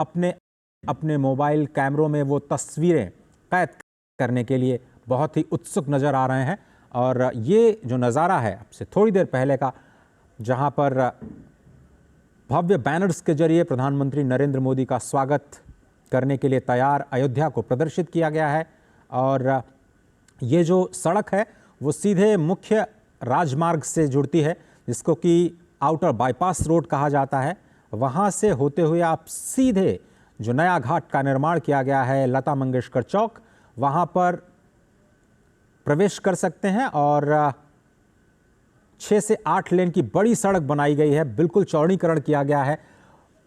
अपने अपने मोबाइल कैमरों में वो तस्वीरें कैद करने के लिए बहुत ही उत्सुक नज़र आ रहे हैं। और ये जो नज़ारा है अब से थोड़ी देर पहले का, जहां पर भव्य बैनर्स के जरिए प्रधानमंत्री नरेंद्र मोदी का स्वागत करने के लिए तैयार अयोध्या को प्रदर्शित किया गया है। और ये जो सड़क है वो सीधे मुख्य राजमार्ग से जुड़ती है, जिसको कि आउटर बाईपास रोड कहा जाता है। वहाँ से होते हुए आप सीधे जो नया घाट का निर्माण किया गया है लता मंगेशकर चौक, वहाँ पर प्रवेश कर सकते हैं। और 6 से 8 लेन की बड़ी सड़क बनाई गई है, बिल्कुल चौड़ीकरण किया गया है,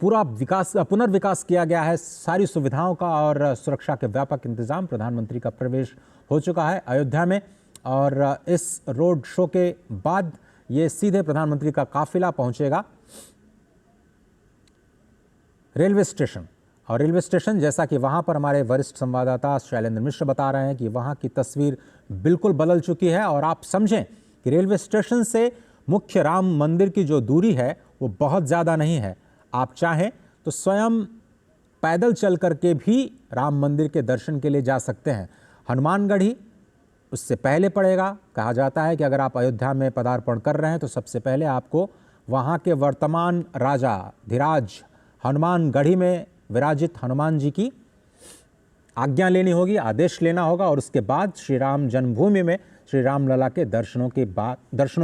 पूरा विकास पुनर्विकास किया गया है, सारी सुविधाओं का और सुरक्षा के व्यापक इंतजाम। प्रधानमंत्री का प्रवेश हो चुका है अयोध्या में और इस रोड शो के बाद ये सीधे प्रधानमंत्री का काफिला पहुंचेगा रेलवे स्टेशन। और रेलवे स्टेशन, जैसा कि वहां पर हमारे वरिष्ठ संवाददाता शैलेंद्र मिश्र बता रहे हैं कि वहां की तस्वीर बिल्कुल बदल चुकी है। और आप समझें कि रेलवे स्टेशन से मुख्य राम मंदिर की जो दूरी है वो बहुत ज़्यादा नहीं है। आप चाहें तो स्वयं पैदल चल करके भी राम मंदिर के दर्शन के लिए जा सकते हैं। हनुमानगढ़ी उससे पहले पड़ेगा। कहा जाता है कि अगर आप अयोध्या में पदार्पण कर रहे हैं तो सबसे पहले आपको वहाँ के वर्तमान राजा धीराज हनुमानगढ़ी में विराजित हनुमान जी की आज्ञा लेनी होगी, आदेश लेना होगा, और उसके बाद श्री राम जन्मभूमि में श्री राम लला के दर्शनों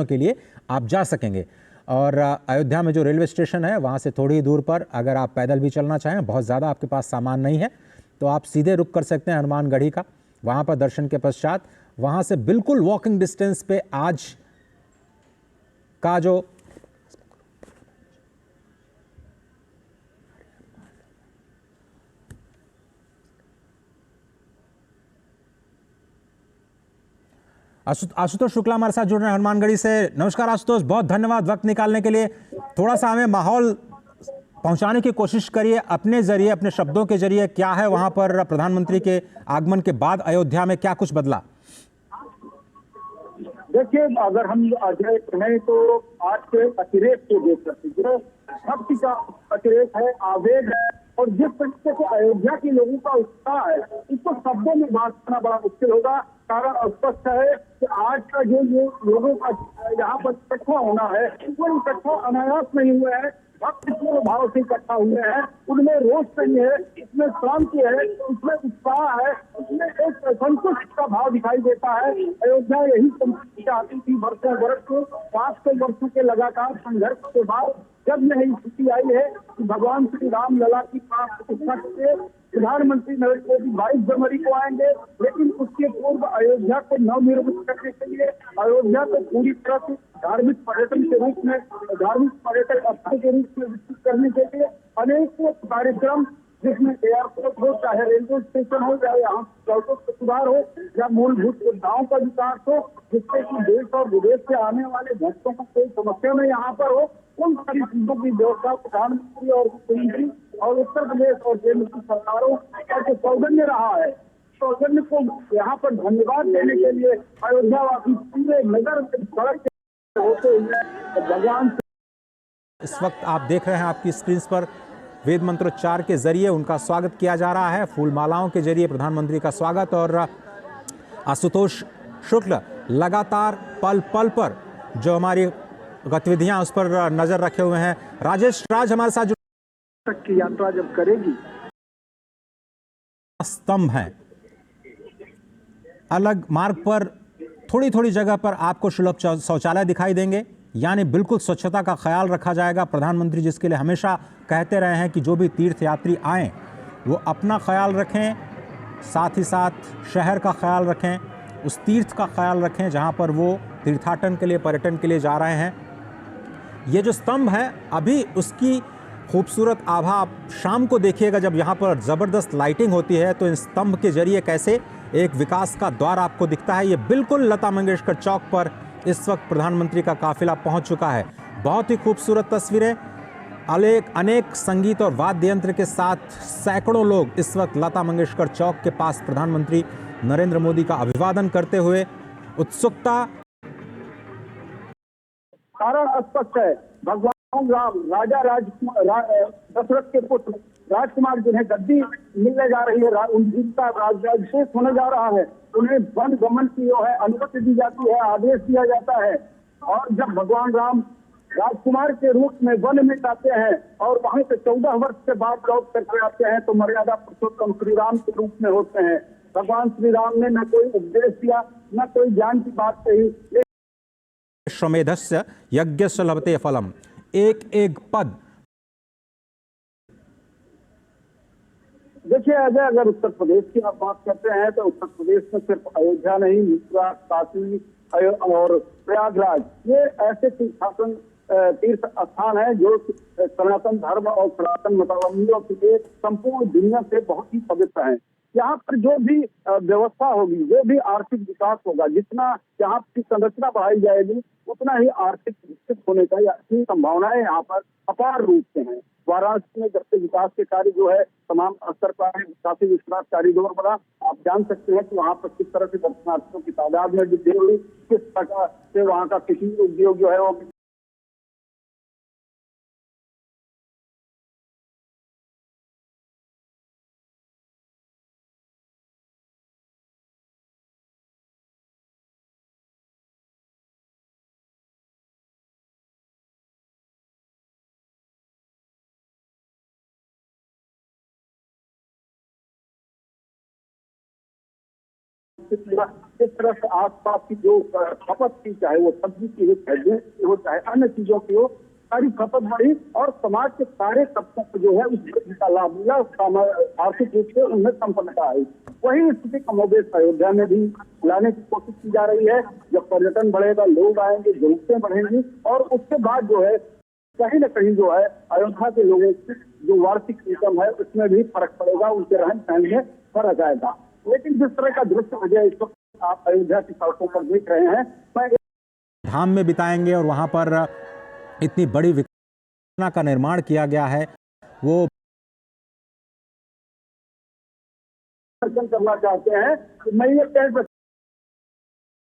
के लिए आप जा सकेंगे। और अयोध्या में जो रेलवे स्टेशन है वहाँ से थोड़ी ही दूर पर अगर आप पैदल भी चलना चाहें, बहुत ज़्यादा आपके पास सामान नहीं है, तो आप सीधे रुक कर सकते हैं हनुमानगढ़ी का। वहाँ पर दर्शन के पश्चात वहाँ से बिल्कुल वॉकिंग डिस्टेंस पे आज का जो आशुतोष शुक्ला हमारे साथ जुड़ रहे हैं हनुमानगढ़ी से। नमस्कार आशुतोष, बहुत धन्यवाद वक्त निकालने के लिए। थोड़ा सा हमें माहौल पहुंचाने की कोशिश करिए अपने जरिए, अपने शब्दों के जरिए। क्या है वहां पर प्रधानमंत्री के आगमन के बाद अयोध्या में क्या कुछ बदला? देखिए, अगर हम अजय कहें तो आज के अतिरेक को देख सकते हैं, जो भक्ति का अतिरेक है, आवेग है, और जिस तरीके से अयोध्या के लोगों का उत्साह है, इसको शब्दों में बात करना बड़ा मुश्किल होगा। कारण स्पष्ट है कि आज का जो ये लोगों का यहाँ पर इकट्ठा होना है, वो इकट्ठा अनायास नहीं हुआ है। भक्त पूर्ण भाव से इकट्ठा हुए हैं, उनमें रोष नहीं है, इसमें शांति है, इसमें उत्साह है, इसमें एक संतुष्ट का भाव दिखाई देता है। अयोध्या यही संतुष्टि चाहती थी वर्षों वर्ष को, 500 वर्षों के लगातार संघर्ष के बाद जब यही स्थिति आई है कि भगवान श्री राम लला की प्रतिष्ठा से प्रधानमंत्री नरेंद्र मोदी 22 जनवरी को आएंगे। लेकिन उसके पूर्व अयोध्या को नवनिर्मित करने के लिए, अयोध्या को पूरी तरह से धार्मिक पर्यटन के रूप में, धार्मिक पर्यटक स्थल के रूप में विकसित करने के लिए अनेक कार्यक्रम, जिसमें एयरपोर्ट हो, चाहे रेलवे स्टेशन हो, चाहे यहाँ सड़कों का सुधार हो, या मूलभूत सुविधाओं का विकास हो, जिससे कि देश और विदेश से आने वाले भक्तों को कोई समस्या न यहाँ पर हो, उन सारी चीजों की व्यवस्था प्रधानमंत्री और मुख्यमंत्री और उत्तर प्रदेश और केंद्र की सरकारों का जो सौजन्य रहा है, सौजन्य को यहाँ पर धन्यवाद देने के लिए अयोध्यावासी पूरे नगर सड़क होते हुए भगवान। इस वक्त आप देख रहे हैं आपकी स्क्रीन पर वेद मंत्रोच्चार के जरिए उनका स्वागत किया जा रहा है, फूल मालाओं के जरिए प्रधानमंत्री का स्वागत। और आशुतोष शुक्ल लगातार पल पल पर जो हमारी गतिविधियां उस पर नजर रखे हुए हैं। राजेश राज हमारे साथ तक की यात्रा जब करेगी, स्तंभ है अलग मार्ग पर, थोड़ी थोड़ी जगह पर आपको सुलभ शौचालय दिखाई देंगे, यानी बिल्कुल स्वच्छता का ख्याल रखा जाएगा। प्रधानमंत्री जिसके लिए हमेशा कहते रहे हैं कि जो भी तीर्थयात्री आएँ वो अपना ख्याल रखें, साथ ही साथ शहर का ख्याल रखें, उस तीर्थ का ख्याल रखें जहां पर वो तीर्थाटन के लिए, पर्यटन के लिए जा रहे हैं। ये जो स्तंभ है अभी उसकी खूबसूरत आभा आप शाम को देखिएगा, जब यहाँ पर ज़बरदस्त लाइटिंग होती है तो इन स्तंभ के जरिए कैसे एक विकास का द्वार आपको दिखता है। ये बिल्कुल लता मंगेशकर चौक पर इस वक्त प्रधानमंत्री का काफिला पहुंच चुका है। बहुत ही खूबसूरत तस्वीरें, अनेक संगीत और वाद्य यंत्र के साथ सैकड़ों लोग इस वक्त लता मंगेशकर चौक के पास प्रधानमंत्री नरेंद्र मोदी का अभिवादन करते हुए उत्सुकता। कारण स्पष्ट है, भगवान राम राजा दशरथ के पुत्र राजकुमार जिन्हें गद्दी मिलने जा रही है, उनका राज्याभिषेक होने जा रहा है, उन्हें वन गमन की जो है अनुमति दी जाती है, आदेश दिया जाता है। और जब भगवान राम राजकुमार के रूप में वन में जाते हैं और वहां से 14 वर्ष के बाद लौट करके आते हैं तो मर्यादा पुरुषोत्तम श्री राम के रूप में होते हैं। भगवान श्री राम ने न कोई उपदेश दिया, न कोई ज्ञान की बात कही। श्रमेधस्य यज्ञस्य लभते फलम, एक एक पद। देखिए अजय, अगर उत्तर प्रदेश की आप बात करते हैं तो उत्तर प्रदेश में सिर्फ अयोध्या नहीं, मथुरा, काशी और प्रयागराज ये ऐसे तीर्थ स्थान है जो सनातन धर्म और सनातन मतावलंबियों के लिए संपूर्ण दुनिया से बहुत ही पवित्र है। यहाँ पर जो भी व्यवस्था होगी, जो भी आर्थिक विकास होगा, जितना यहाँ की संरचना बढ़ाई जाएगी उतना ही आर्थिक विकसित होने की संभावनाएं यहाँ पर अपार रूप से हैं। वाराणसी में जब से विकास के कार्य जो है तमाम स्तर पर काफी विश्वास कॉरिडोर बना, आप जान सकते हैं कि वहाँ पर किस तरह से दर्शनार्थियों की तादाद में वृद्धि हुई, किस प्रकार से वहाँ का कृषि उद्योग जो है वो इस तरह से आसपास की जो खपत की, चाहे वो सब्जी की हो चाहे अन्य चीजों की हो, सारी खपत बढ़ी और समाज के सारे तबकों को जो है उसका लाभ मिला, आर्थिक रूप से उन्हें संपन्नता आई। वही स्थिति कमोबेश अयोध्या में भी लाने की कोशिश की जा रही है। जब पर्यटन बढ़ेगा, लोग आएंगे, जरूरतें बढ़ेंगी और उसके बाद जो है कहीं न कहीं जो है अयोध्या के लोगों की जो वार्षिक इनकम है उसमें भी फर्क पड़ेगा, उनके रहन सहन में फर्क आएगा। लेकिन जिस तरह का दृश्य अजय इस वक्त आप अयोध्या की सड़कों पर देख रहे हैं, मैं धाम में बिताएंगे और वहां पर इतनी बड़ी विकास का निर्माण किया गया है, वो दर्शन करना चाहते हैं। मैं ये कह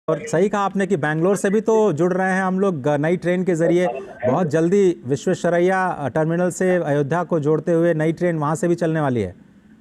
और सही कहा आपने कि बैंगलोर से भी तो जुड़ रहे हैं हम लोग नई ट्रेन के जरिए। बहुत जल्दी विश्वेश्वरैया टर्मिनल से अयोध्या को जोड़ते हुए नई ट्रेन वहां से भी चलने वाली है।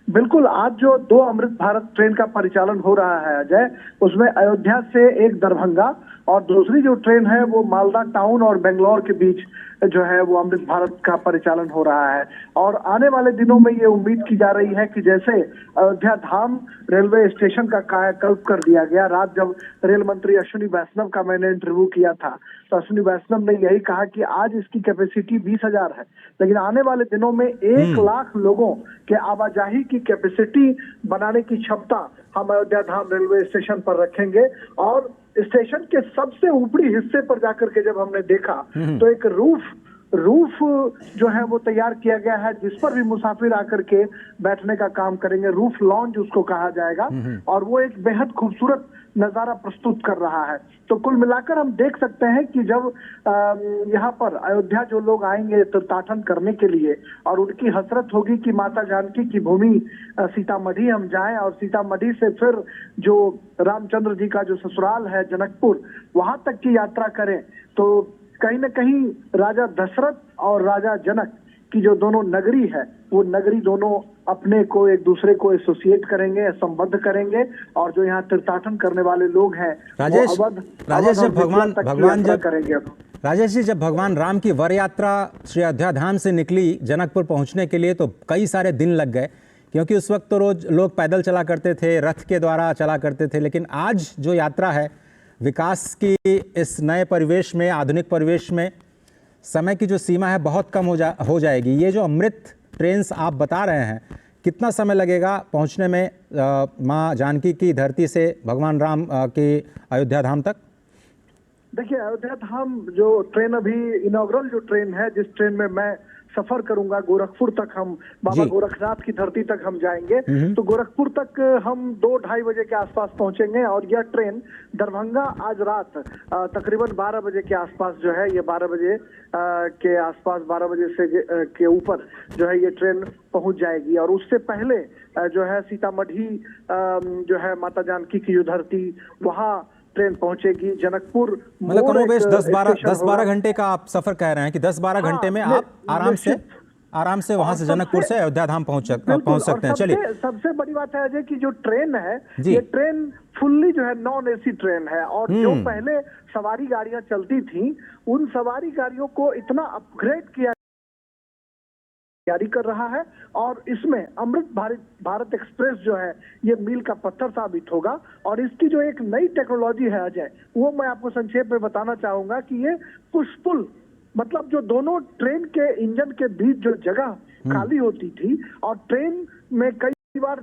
बिल्कुल, आज जो 2 अमृत भारत ट्रेन का परिचालन हो रहा है अजय, उसमें अयोध्या से एक दरभंगा और दूसरी जो ट्रेन है वो मालदा टाउन और बेंगलोर के बीच जो है वो अमृत भारत का परिचालन हो रहा है। और आने वाले दिनों में ये उम्मीद की जा रही है कि जैसे अयोध्या धाम रेलवे स्टेशन का कायाकल्प कर दिया गया, रात जब रेल मंत्री अश्विनी वैष्णव का मैंने इंटरव्यू किया था तो अश्विनी वैष्णव ने यही कहा कि आज इसकी कैपेसिटी 20,000 है, लेकिन आने वाले दिनों में 1 लाख लोगों के आवाजाही की कैपेसिटी बनाने की क्षमता हम अयोध्या धाम रेलवे स्टेशन पर रखेंगे। और स्टेशन के सबसे ऊपरी हिस्से पर जाकर के जब हमने देखा तो एक रूफ जो है वो तैयार किया गया है जिस पर भी मुसाफिर आकर के बैठने का काम करेंगे। रूफ लॉन्ज उसको कहा जाएगा और वो एक बेहद खूबसूरत नजारा प्रस्तुत कर रहा है। तो कुल मिलाकर हम देख सकते हैं कि जब यहाँ पर अयोध्या जो लोग आएंगे तीर्थाटन करने के लिए और उनकी हसरत होगी कि माता जानकी की भूमि सीतामढ़ी हम जाएं और सीतामढ़ी से फिर जो रामचंद्र जी का जो ससुराल है जनकपुर वहां तक की यात्रा करें, तो कहीं न कहीं राजा दशरथ और राजा जनक की जो दोनों नगरी है वो नगरी दोनों अपने को एक दूसरे को एसोसिएट करेंगे, संबद्ध करेंगे। और जो यहाँ तीर्थाटन करने वाले लोग हैं राजेश, जब भगवान राम की वर यात्रा श्री अयोध्या धाम से निकली जनकपुर पहुंचने के लिए तो कई सारे दिन लग गए, क्योंकि उस वक्त तो रोज लोग पैदल चला करते थे, रथ के द्वारा चला करते थे। लेकिन आज जो यात्रा है विकास की इस नए परिवेश में, आधुनिक परिवेश में समय की जो सीमा है बहुत कम हो जाएगी। ये जो अमृत ट्रेन आप बता रहे हैं, कितना समय लगेगा पहुंचने में माँ जानकी की धरती से भगवान राम की अयोध्या धाम तक? देखिए, अयोध्या धाम जो ट्रेन अभी इनॉग्रल जो ट्रेन है, जिस ट्रेन में मैं सफर करूंगा गोरखपुर तक, हम बाबा गोरखनाथ की धरती तक हम जाएंगे, तो गोरखपुर तक हम 2-2:30 बजे के आसपास पहुंचेंगे। और यह ट्रेन दरभंगा आज रात तकरीबन 12 बजे के आसपास जो है, ये 12 बजे के आसपास 12 बजे से के ऊपर जो है ये ट्रेन पहुंच जाएगी। और उससे पहले जो है सीतामढ़ी जो है माता जानकी की जो धरती, वहाँ ट्रेन पहुंचेगी। जनकपुर मतलब कमोबेश 10-12 घंटे का आप सफर कह रहे हैं कि 10-12 घंटे में आप आराम से आराम से वहां और से जनकपुर से अयोध्या धाम पहुंच सकते हैं। चलिए, सबसे बड़ी बात है अजय की जो ट्रेन है, जी। ये ट्रेन फुल्ली जो है नॉन एसी ट्रेन है, और जो पहले सवारी गाड़ियां चलती थी उन सवारी गाड़ियों को इतना अपग्रेड किया जारी कर रहा है, और इसमें अमृत भारत एक्सप्रेस जो है ये मील का पत्थर साबित होगा। और इसकी जो एक नई टेक्नोलॉजी है अजय, वो मैं आपको संक्षेप में बताना चाहूंगा कि ये पुश-पुल, मतलब जो दोनों ट्रेन के इंजन के बीच जो जगह खाली होती थी और ट्रेन में कई बार